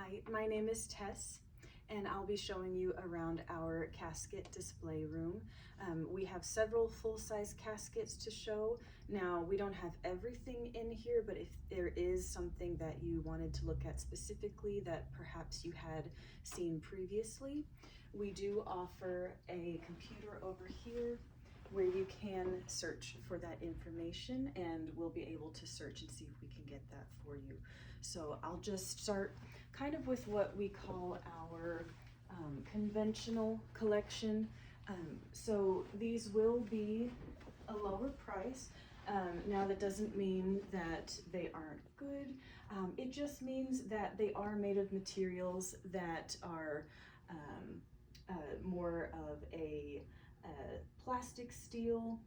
Hi, my name is Tess, and I'll be showing you around our casket display room. We have several full-size caskets to show. Now, we don't have everything in here, but if there is something that you wanted to look at specifically that perhaps you had seen previously, we do offer a computer over here where you can search for that information, and we'll be able to search and see if we can get that for you. So I'll just start kind of with what we call our conventional collection. So these will be a lower price. Now that doesn't mean that they aren't good. It just means that they are made of materials that are more of a plastic steel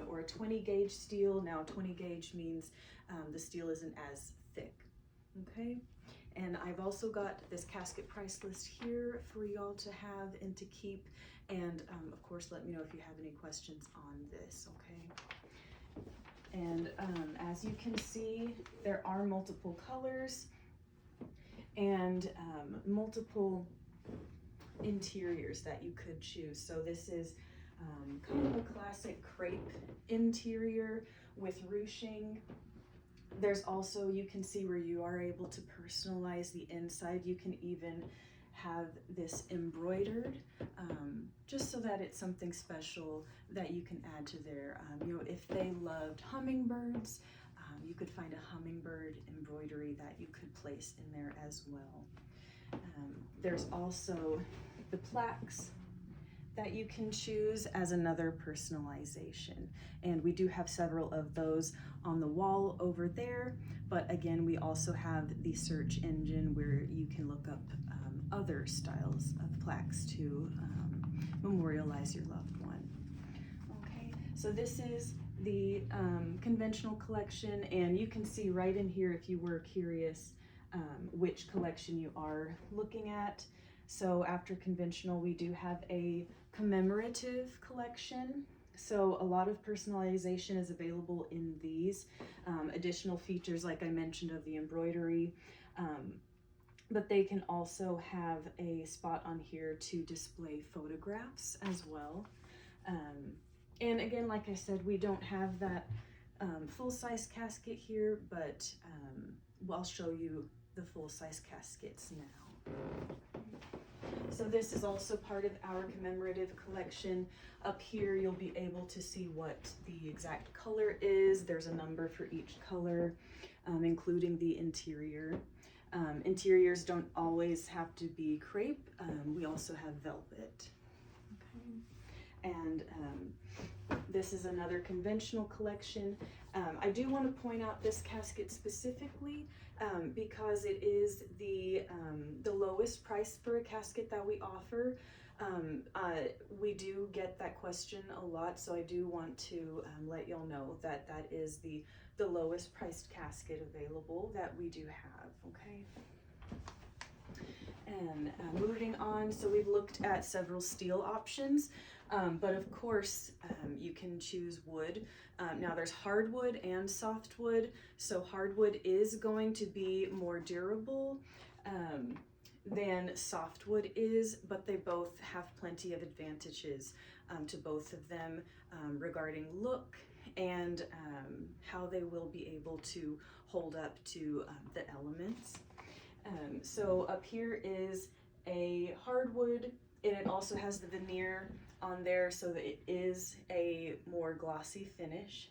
or a 20 gauge steel. Now 20 gauge means the steel isn't as thick, okay? And I've also got this casket price list here for y'all to have and to keep, and of course let me know if you have any questions on this, okay? And as you can see, there are multiple colors and multiple interiors that you could choose. So this is kind of a classic crepe interior with ruching. There's also, you can see where you are able to personalize the inside. You can even have this embroidered, just so that it's something special that you can add to their, you know, if they loved hummingbirds, you could find a hummingbird embroidery that you could place in there as well. There's also the plaques that you can choose as another personalization. And we do have several of those on the wall over there. But again, we also have the search engine where you can look up other styles of plaques to memorialize your loved one. Okay, so this is the conventional collection, and you can see right in here if you were curious which collection you are looking at. So after conventional, we do have a commemorative collection. So a lot of personalization is available in these. Additional features, like I mentioned, of the embroidery, but they can also have a spot on here to display photographs as well. And again, like I said, we don't have that full-size casket here, but I'll show you the full-size caskets now. So this is also part of our commemorative collection. Up here, you'll be able to see what the exact color is. There's a number for each color, including the interior. Interiors don't always have to be crepe. We also have velvet. Okay. And this is another conventional collection. I do want to point out this casket specifically because it is the lowest price for a casket that we offer. We do get that question a lot, so I do want to let y'all know that that is the lowest priced casket available that we do have, okay? And moving on, so we've looked at several steel options, but of course you can choose wood. Now there's hardwood and softwood, so hardwood is going to be more durable than softwood is, but they both have plenty of advantages to both of them regarding look and how they will be able to hold up to the elements. So up here is a hardwood, and it also has the veneer on there so that it is a more glossy finish.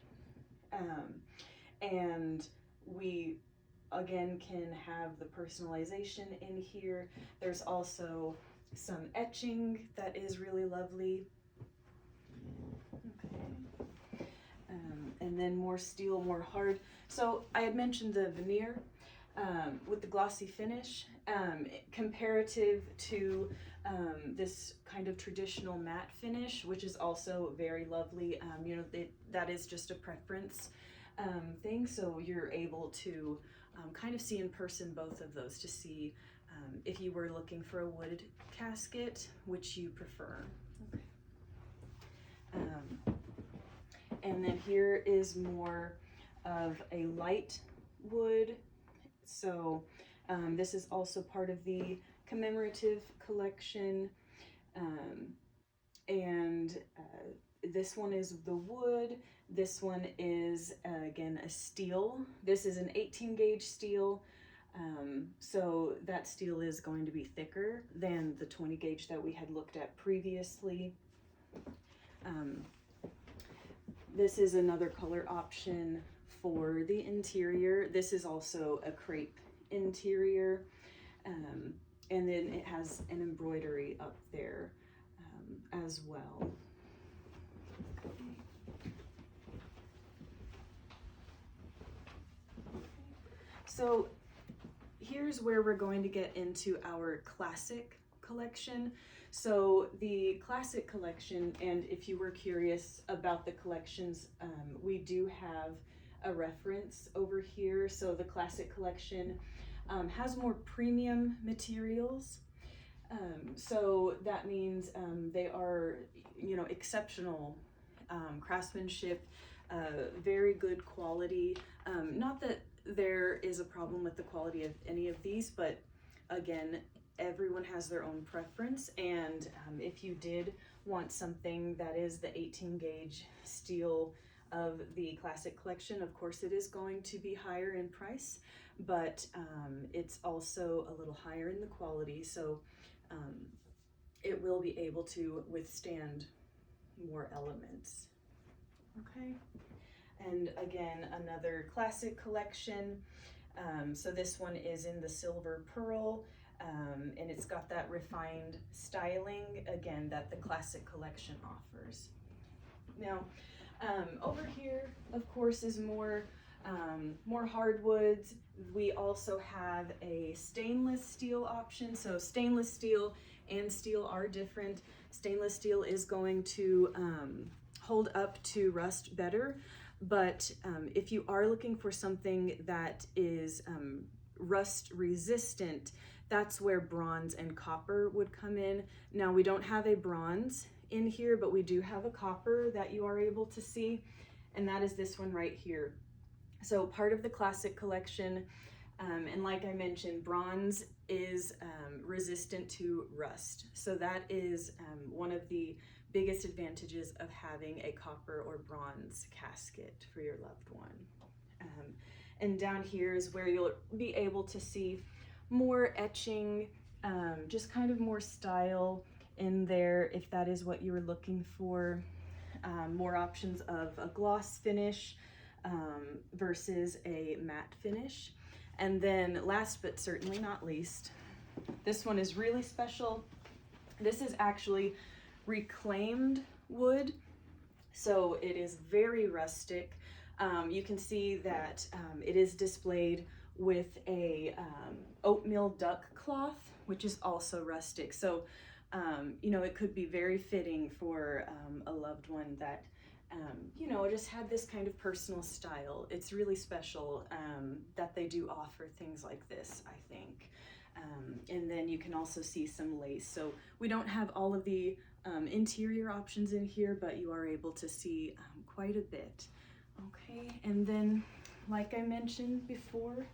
And we again can have the personalization in here. There's also some etching that is really lovely. Okay. And then more steel, more hard. So I had mentioned the veneer with the glossy finish, comparative to this kind of traditional matte finish, which is also very lovely. You know, that is just a preference thing, so you're able to kind of see in person both of those to see if you were looking for a wood casket, which you prefer. Okay. And then here is more of a light wood. So This is also part of the commemorative collection. And this one is the wood. This one is, again, a steel. This is an 18 gauge steel. So that steel is going to be thicker than the 20 gauge that we had looked at previously. This is another color option for the interior. This is also a crepe interior. And then it has an embroidery up there as well. So here's where we're going to get into our classic collection. So the classic collection, and if you were curious about the collections, we do have a reference over here. So the classic collection has more premium materials. So that means they are, exceptional craftsmanship, very good quality. Not that there is a problem with the quality of any of these, but again, everyone has their own preference. And if you did want something that is the 18 gauge steel of the classic collection, of course it is going to be higher in price, but it's also a little higher in the quality. So it will be able to withstand more elements. Okay. And again, another classic collection. So this one is in the silver pearl, and it's got that refined styling, again, that the classic collection offers. Now, over here, of course, is more hardwoods. We also have a stainless steel option. So stainless steel and steel are different. Stainless steel is going to hold up to rust better. But if you are looking for something that is rust resistant, that's where bronze and copper would come in. Now, we don't have a bronze in here, but we do have a copper that you are able to see, and that is this one right here. So part of the classic collection, and like I mentioned, bronze is resistant to rust. So that is one of the biggest advantages of having a copper or bronze casket for your loved one. And down here is where you'll be able to see more etching, just kind of more style in there if that is what you were looking for. More options of a gloss finish versus a matte finish. And then last but certainly not least, this one is really special. This is actually reclaimed wood, so it is very rustic. You can see that it is displayed with a oatmeal duck cloth, which is also rustic. So it could be very fitting for a loved one that just had this kind of personal style. It's really special that they do offer things like this, I think. And then you can also see some lace. So we don't have all of the interior options in here, but you are able to see quite a bit. Okay, and then like I mentioned before,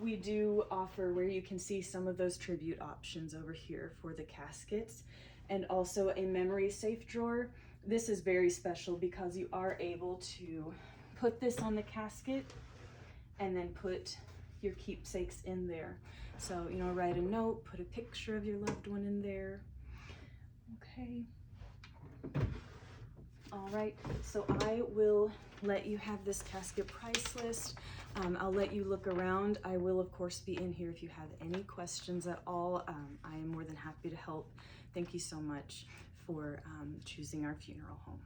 we do offer where you can see some of those tribute options over here for the caskets, and also a memory safe drawer. This is very special because you are able to put this on the casket and then put your keepsakes in there. So, write a note, put a picture of your loved one in there. Okay. All right, so I will let you have this casket price list. I'll let you look around. I will, of course, be in here if you have any questions at all. I am more than happy to help. Thank you so much for choosing our funeral home.